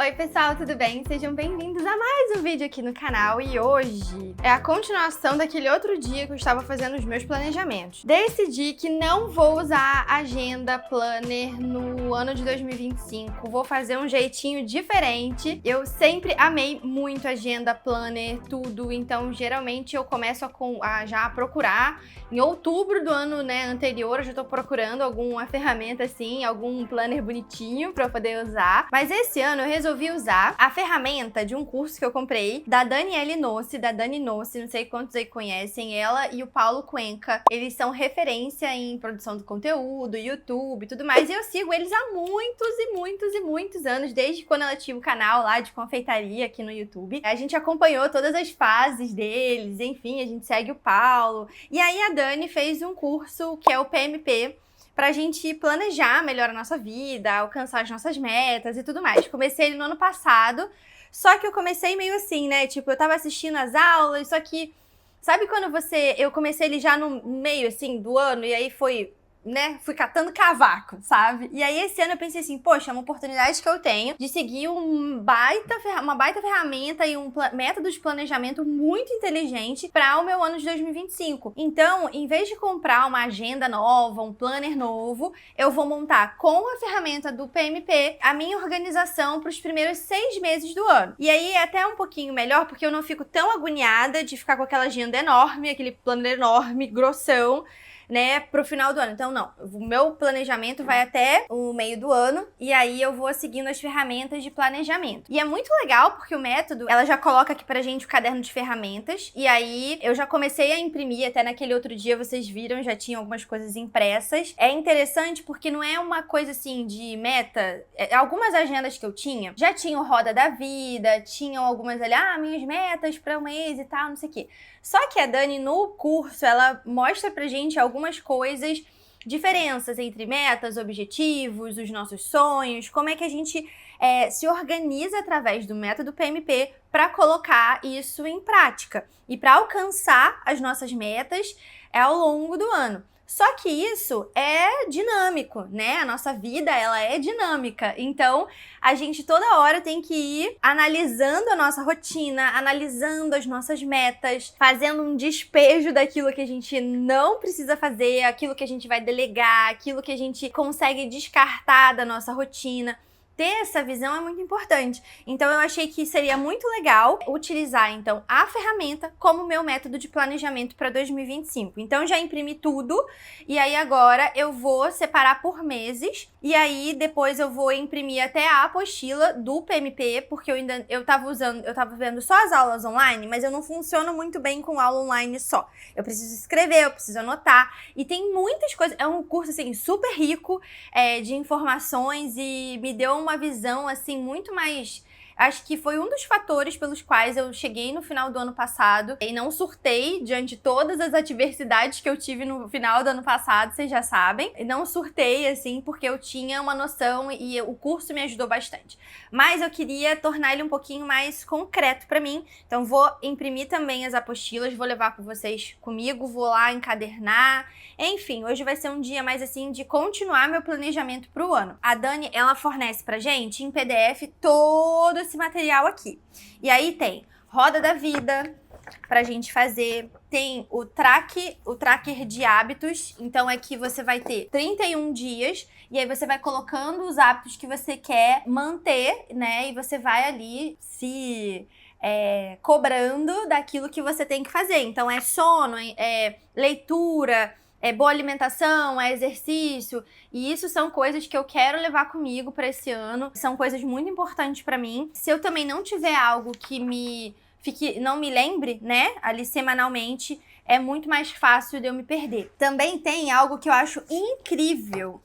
Oi pessoal, tudo bem? Sejam bem-vindos a mais um vídeo aqui no canal e hoje é a continuação daquele outro dia que eu estava fazendo os meus planejamentos. Decidi que não vou usar agenda planner no ano de 2025, vou fazer um jeitinho diferente. Eu sempre amei muito agenda planner, tudo, então geralmente eu começo a procurar. Em outubro do ano anterior eu já tô procurando alguma ferramenta assim, algum planner bonitinho pra eu poder usar. Mas esse ano eu resolvi usar a ferramenta de um curso que eu comprei da Daniele Nossi, da Dani Nossi, não sei quantos aí conhecem ela, e o Paulo Cuenca. Eles são referência em produção de conteúdo, YouTube e tudo mais, e eu sigo eles há muitos anos, desde quando ela tinha o canal lá de confeitaria aqui no YouTube. A gente acompanhou todas as fases deles, enfim, a gente segue o Paulo. E aí a Dani fez um curso que é o PMP, pra gente planejar melhor a nossa vida, alcançar as nossas metas e tudo mais. Comecei ele no ano passado, só que eu comecei meio assim, né? Tipo, eu tava assistindo as aulas, só que... Sabe quando eu comecei ele já no meio, assim, do ano, e aí fui catando cavaco, sabe? E aí esse ano eu pensei assim, poxa, é uma oportunidade que eu tenho de seguir uma baita ferramenta e um método de planejamento muito inteligente para o meu ano de 2025. Então, em vez de comprar uma agenda nova, um planner novo, eu vou montar com a ferramenta do PMP a minha organização para os primeiros 6 meses do ano. E aí é até um pouquinho melhor, porque eu não fico tão agoniada de ficar com aquela agenda enorme, aquele planner enorme, grossão, pro final do ano. Então, não. O meu planejamento vai até o meio do ano e aí eu vou seguindo as ferramentas de planejamento. E é muito legal porque o método, ela já coloca aqui pra gente o caderno de ferramentas e aí eu já comecei a imprimir, até naquele outro dia vocês viram, já tinha algumas coisas impressas. É interessante porque não é uma coisa assim de meta. Algumas agendas que eu tinha, já tinham Roda da Vida, tinham algumas ali, minhas metas para o mês e tal, não sei o quê. Só que a Dani, no curso, ela mostra pra gente algumas coisas, diferenças entre metas, objetivos, os nossos sonhos, como é que a gente se organiza através do método PMP para colocar isso em prática e para alcançar as nossas metas ao longo do ano. Só que isso é dinâmico, né? A nossa vida, ela é dinâmica. Então, a gente toda hora tem que ir analisando a nossa rotina, analisando as nossas metas, fazendo um despejo daquilo que a gente não precisa fazer, aquilo que a gente vai delegar, aquilo que a gente consegue descartar da nossa rotina. Ter essa visão é muito importante. Então, eu achei que seria muito legal utilizar, então, a ferramenta como meu método de planejamento para 2025. Então, já imprimi tudo e aí agora eu vou separar por meses e aí depois eu vou imprimir até a apostila do PMP, porque eu tava vendo só as aulas online, mas eu não funciono muito bem com aula online só. Eu preciso escrever, eu preciso anotar e tem muitas coisas. É um curso, assim, super rico de informações e me deu uma visão, assim, muito mais... Acho que foi um dos fatores pelos quais eu cheguei no final do ano passado e não surtei diante de todas as adversidades que eu tive no final do ano passado, vocês já sabem. Não surtei, assim, porque eu tinha uma noção e o curso me ajudou bastante. Mas eu queria tornar ele um pouquinho mais concreto pra mim. Então vou imprimir também as apostilas, vou levar com vocês comigo, vou lá encadernar. Enfim, hoje vai ser um dia mais, assim, de continuar meu planejamento pro ano. A Dani, ela fornece pra gente em PDF todo esse material aqui. E aí tem Roda da Vida pra gente fazer, tem o tracker de hábitos, então aqui você vai ter 31 dias e aí você vai colocando os hábitos que você quer manter, né? E você vai ali se cobrando daquilo que você tem que fazer. Então é sono, é leitura, é boa alimentação, é exercício, e isso são coisas que eu quero levar comigo para esse ano, são coisas muito importantes para mim. Se eu também não tiver algo que não me lembre, né, ali semanalmente, é muito mais fácil de eu me perder. Também tem algo que eu acho incrível.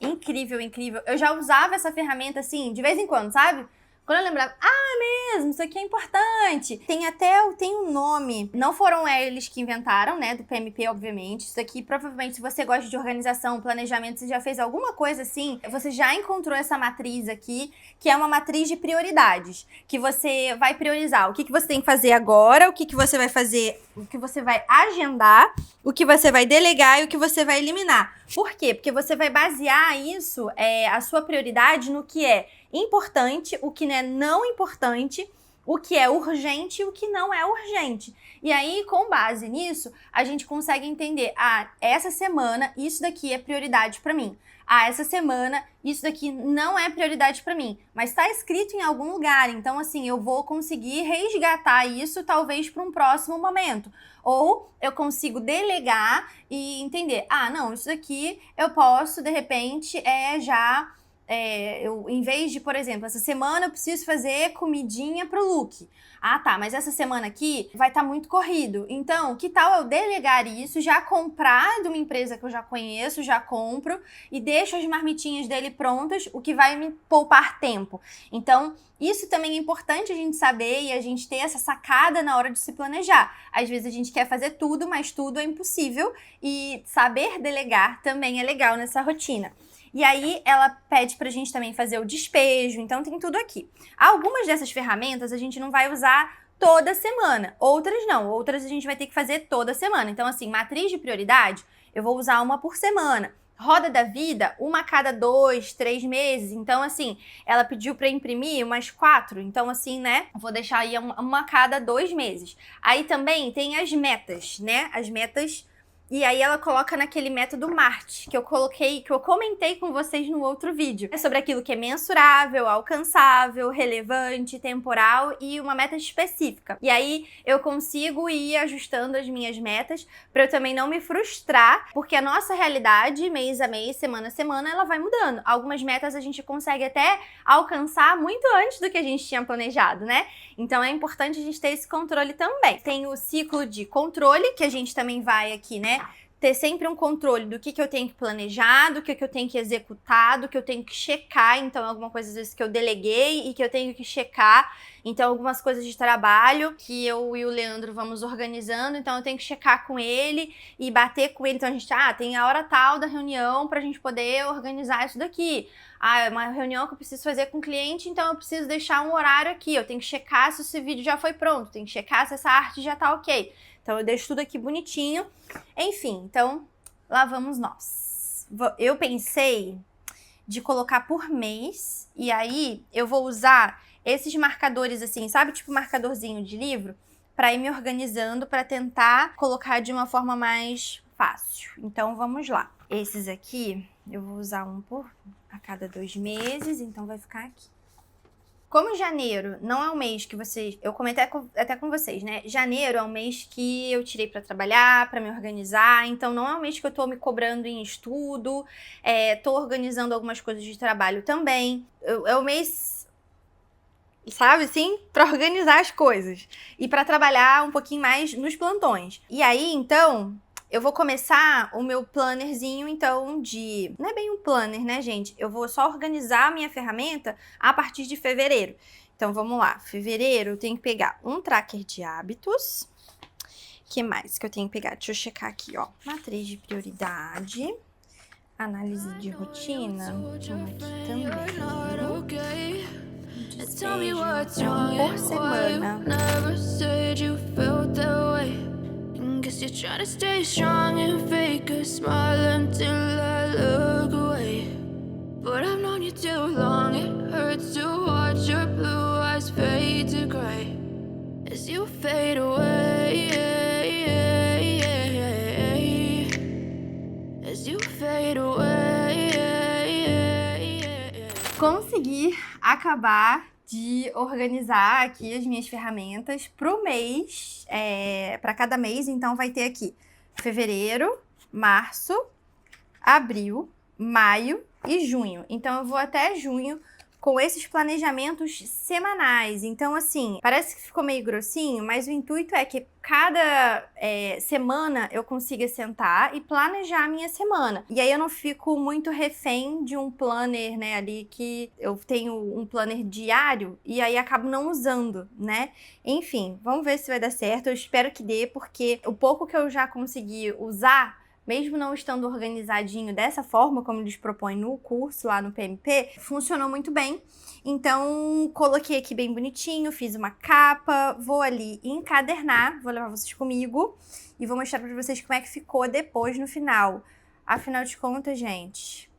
Eu já usava essa ferramenta assim, de vez em quando, sabe? Quando eu lembrava, mesmo, isso aqui é importante. Tem um nome. Não foram eles que inventaram, né, do PMP, obviamente. Isso aqui, provavelmente, se você gosta de organização, planejamento, você já fez alguma coisa assim, você já encontrou essa matriz aqui, que é uma matriz de prioridades, que você vai priorizar o que você tem que fazer agora, o que você vai fazer, o que você vai agendar, o que você vai delegar e o que você vai eliminar. Por quê? Porque você vai basear isso, a sua prioridade no que é importante, o que não importante, o que é urgente e o que não é urgente. E aí, com base nisso, a gente consegue entender, essa semana isso daqui é prioridade para mim. Essa semana isso daqui não é prioridade para mim, mas está escrito em algum lugar, então assim, eu vou conseguir resgatar isso talvez para um próximo momento. Ou eu consigo delegar e entender, não, isso daqui eu posso, de repente, em vez de, por exemplo, essa semana eu preciso fazer comidinha pro Luke. Tá, mas essa semana aqui vai estar muito corrido. Então, que tal eu delegar isso, já comprar de uma empresa que eu já conheço, já compro e deixo as marmitinhas dele prontas, o que vai me poupar tempo. Então, isso também é importante a gente saber e a gente ter essa sacada na hora de se planejar. Às vezes a gente quer fazer tudo, mas tudo é impossível e saber delegar também é legal nessa rotina. E aí, ela pede pra gente também fazer o despejo, então tem tudo aqui. Algumas dessas ferramentas a gente não vai usar toda semana, outras não, outras a gente vai ter que fazer toda semana. Então, assim, matriz de prioridade, eu vou usar uma por semana. Roda da vida, uma a cada 2, 3 meses. Então, assim, ela pediu pra imprimir umas 4. Então, assim, né, vou deixar aí uma a cada 2 meses. Aí também tem as metas, né, as metas. E aí ela coloca naquele método MART, que eu comentei com vocês no outro vídeo. É sobre aquilo que é mensurável, alcançável, relevante, temporal e uma meta específica. E aí eu consigo ir ajustando as minhas metas para eu também não me frustrar, porque a nossa realidade, mês a mês, semana a semana, ela vai mudando. Algumas metas a gente consegue até alcançar muito antes do que a gente tinha planejado, né? Então é importante a gente ter esse controle também. Tem o ciclo de controle, que a gente também vai aqui, né? Ter sempre um controle do que eu tenho que planejar, do que eu tenho que executar, do que eu tenho que checar. Então, alguma coisa às vezes que eu deleguei e que eu tenho que checar. Então, algumas coisas de trabalho que eu e o Leandro vamos organizando. Então, eu tenho que checar com ele e bater com ele. Então, a gente, tem a hora tal da reunião pra gente poder organizar isso daqui. É uma reunião que eu preciso fazer com o cliente, então eu preciso deixar um horário aqui. Eu tenho que checar se esse vídeo já foi pronto. Tenho que checar se essa arte já tá ok. Então, eu deixo tudo aqui bonitinho. Enfim, então, lá vamos nós. Eu pensei de colocar por mês, e aí eu vou usar esses marcadores assim, sabe? Tipo marcadorzinho de livro, para ir me organizando, para tentar colocar de uma forma mais fácil. Então, vamos lá. Esses aqui, eu vou usar um a cada 2 meses, então vai ficar aqui. Como janeiro não é um mês que eu comentei até com vocês, né? Janeiro é um mês que eu tirei pra trabalhar, pra me organizar, então não é um mês que eu tô me cobrando em estudo, tô organizando algumas coisas de trabalho também. É um mês, sabe, assim, pra organizar as coisas e pra trabalhar um pouquinho mais nos plantões. E aí, então, eu vou começar o meu plannerzinho, então, não é bem um planner, né, gente? Eu vou só organizar a minha ferramenta a partir de fevereiro. Então, vamos lá. Fevereiro, eu tenho que pegar um tracker de hábitos. O que mais que eu tenho que pegar? Deixa eu checar aqui, ó. Matriz de prioridade. Análise de rotina. Uma aqui também. Despejo, então, por semana. Guess you're trying to stay strong and fake a smile until I look away. But I've known you too long, it hurts to watch your blue eyes fade to gray as you fade away, as you fade away. Consegui acabar de organizar aqui as minhas ferramentas pro mês, para cada mês. Então vai ter aqui fevereiro, março, abril, maio e junho. Então eu vou até junho com esses planejamentos semanais. Então, assim, parece que ficou meio grossinho, mas o intuito é que cada semana eu consiga sentar e planejar a minha semana. E aí eu não fico muito refém de um planner, né, ali que eu tenho um planner diário e aí acabo não usando, né? Enfim, vamos ver se vai dar certo. Eu espero que dê, porque o pouco que eu já consegui usar, mesmo não estando organizadinho dessa forma, como eles propõem no curso lá no PMP, funcionou muito bem. Então, coloquei aqui bem bonitinho, fiz uma capa, vou ali encadernar, vou levar vocês comigo e vou mostrar pra vocês como é que ficou depois no final. Afinal de contas, gente,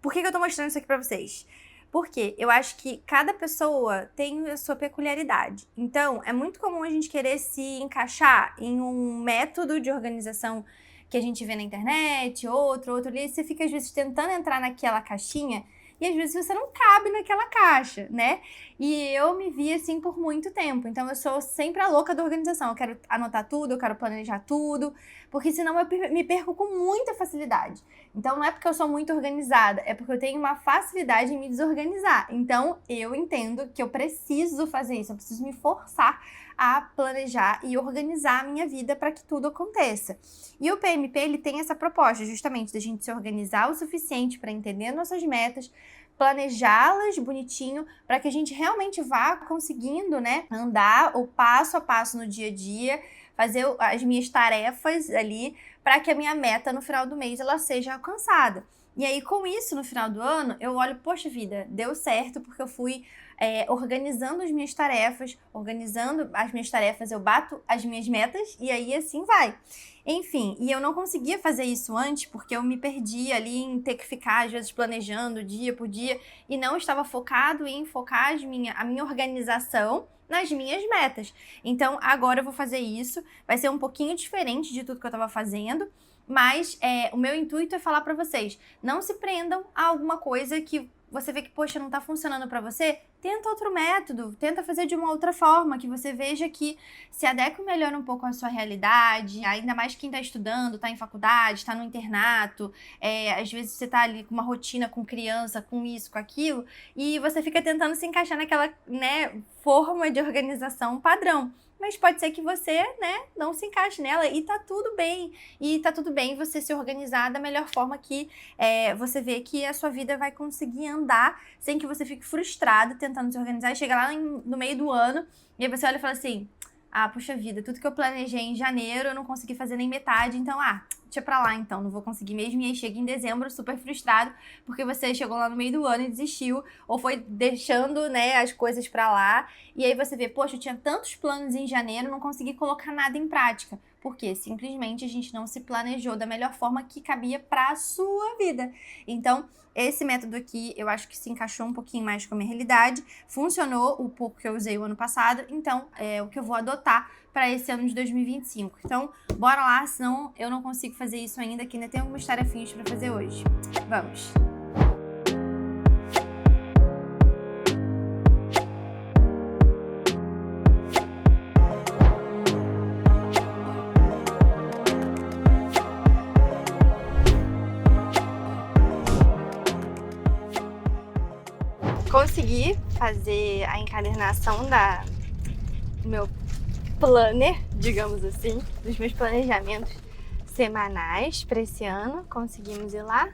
por que eu tô mostrando isso aqui pra vocês? Por quê? Eu acho que cada pessoa tem a sua peculiaridade. Então, é muito comum a gente querer se encaixar em um método de organização que a gente vê na internet, outro ali, e você fica às vezes tentando entrar naquela caixinha e às vezes você não cabe naquela caixa, né? E eu me vi assim por muito tempo. Então eu sou sempre a louca da organização. Eu quero anotar tudo, eu quero planejar tudo, porque senão eu me perco com muita facilidade. Então não é porque eu sou muito organizada, é porque eu tenho uma facilidade em me desorganizar. Então eu entendo que eu preciso fazer isso, eu preciso me forçar a planejar e organizar a minha vida para que tudo aconteça. E o PMP, ele tem essa proposta justamente da gente se organizar o suficiente para entender nossas metas, planejá-las bonitinho, para que a gente realmente vá conseguindo, né, andar o passo a passo no dia a dia, fazer as minhas tarefas ali, para que a minha meta no final do mês ela seja alcançada. E aí, com isso, no final do ano, eu olho, poxa vida, deu certo, porque eu fui organizando as minhas tarefas, eu bato as minhas metas e aí assim vai. Enfim, e eu não conseguia fazer isso antes porque eu me perdia ali em ter que ficar, às vezes, planejando dia por dia e não estava focado em focar a minha organização nas minhas metas. Então, agora eu vou fazer isso, vai ser um pouquinho diferente de tudo que eu estava fazendo, mas o meu intuito é falar para vocês, não se prendam a alguma coisa que você vê que, poxa, não tá funcionando para você, tenta outro método, tenta fazer de uma outra forma, que você veja que se adequa melhor um pouco à sua realidade, ainda mais quem tá estudando, tá em faculdade, tá no internato, às vezes você tá ali com uma rotina com criança, com isso, com aquilo, e você fica tentando se encaixar naquela, né, forma de organização padrão. Mas pode ser que você, né, não se encaixe nela e tá tudo bem. E tá tudo bem você se organizar da melhor forma que você vê que a sua vida vai conseguir andar sem que você fique frustrado tentando se organizar e chega lá no meio do ano e aí você olha e fala assim, puxa vida, tudo que eu planejei em janeiro eu não consegui fazer nem metade, então, deixa pra lá então, não vou conseguir mesmo. E aí chega em dezembro super frustrado porque você chegou lá no meio do ano e desistiu ou foi deixando, né, as coisas pra lá. E aí você vê, poxa, eu tinha tantos planos em janeiro, não consegui colocar nada em prática. Por quê? Simplesmente a gente não se planejou da melhor forma que cabia pra sua vida. Então, esse método aqui, eu acho que se encaixou um pouquinho mais com a minha realidade, funcionou o pouco que eu usei o ano passado, então é o que eu vou adotar para esse ano de 2025. Então, bora lá, senão eu não consigo fazer isso ainda, que ainda tem algumas tarefinhas para fazer hoje. Vamos! Consegui fazer a encadernação do meu planner, digamos assim, dos meus planejamentos semanais para esse ano. Conseguimos ir lá.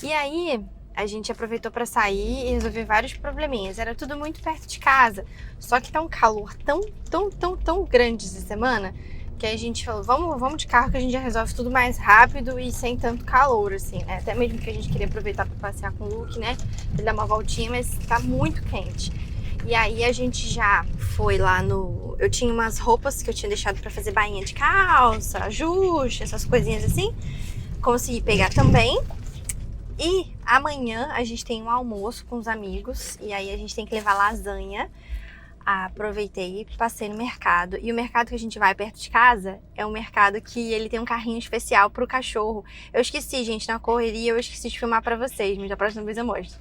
E aí, a gente aproveitou para sair e resolver vários probleminhas. Era tudo muito perto de casa, só que tá um calor tão grande essa semana que a gente falou, vamos de carro que a gente já resolve tudo mais rápido e sem tanto calor, assim, né? Até mesmo que a gente queria aproveitar para passear com o Luke, né? Ele dar uma voltinha, mas tá muito quente. E aí a gente já foi lá no... Eu tinha umas roupas que eu tinha deixado para fazer bainha de calça, ajuste, essas coisinhas assim. Consegui pegar também. E amanhã a gente tem um almoço com os amigos e aí a gente tem que levar lasanha. Aproveitei e passei no mercado. E o mercado que a gente vai perto de casa é um mercado que ele tem um carrinho especial pro cachorro. Eu esqueci, gente, na correria eu esqueci de filmar pra vocês, mas da próxima vez eu mostro.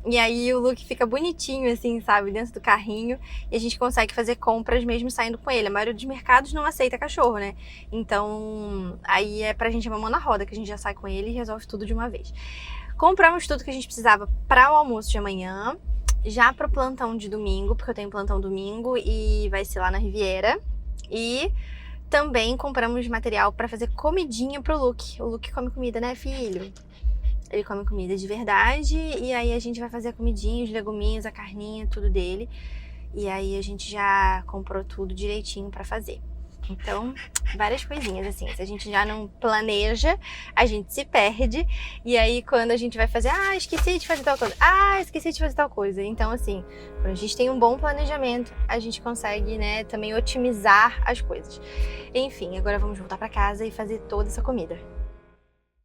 E aí o Luke fica bonitinho, assim, sabe, dentro do carrinho. E a gente consegue fazer compras mesmo saindo com ele. A maioria dos mercados não aceita cachorro, né? Então, aí é pra gente ir uma mão na roda, que a gente já sai com ele e resolve tudo de uma vez. Compramos tudo que a gente precisava para o almoço de amanhã. Já pro plantão de domingo, porque eu tenho plantão domingo e vai ser lá na Riviera. E também compramos material para fazer comidinha pro Luke. O Luke come comida, né, filho? Ele come comida de verdade e aí a gente vai fazer a comidinha, os leguminhos, a carninha, tudo dele. E aí a gente já comprou tudo direitinho para fazer. Então, várias coisinhas, assim, se a gente já não planeja, a gente se perde, e aí quando a gente vai fazer, esqueci de fazer tal coisa, esqueci de fazer tal coisa. Então, assim, quando a gente tem um bom planejamento, a gente consegue, né, também otimizar as coisas. Enfim, agora vamos voltar pra casa e fazer toda essa comida.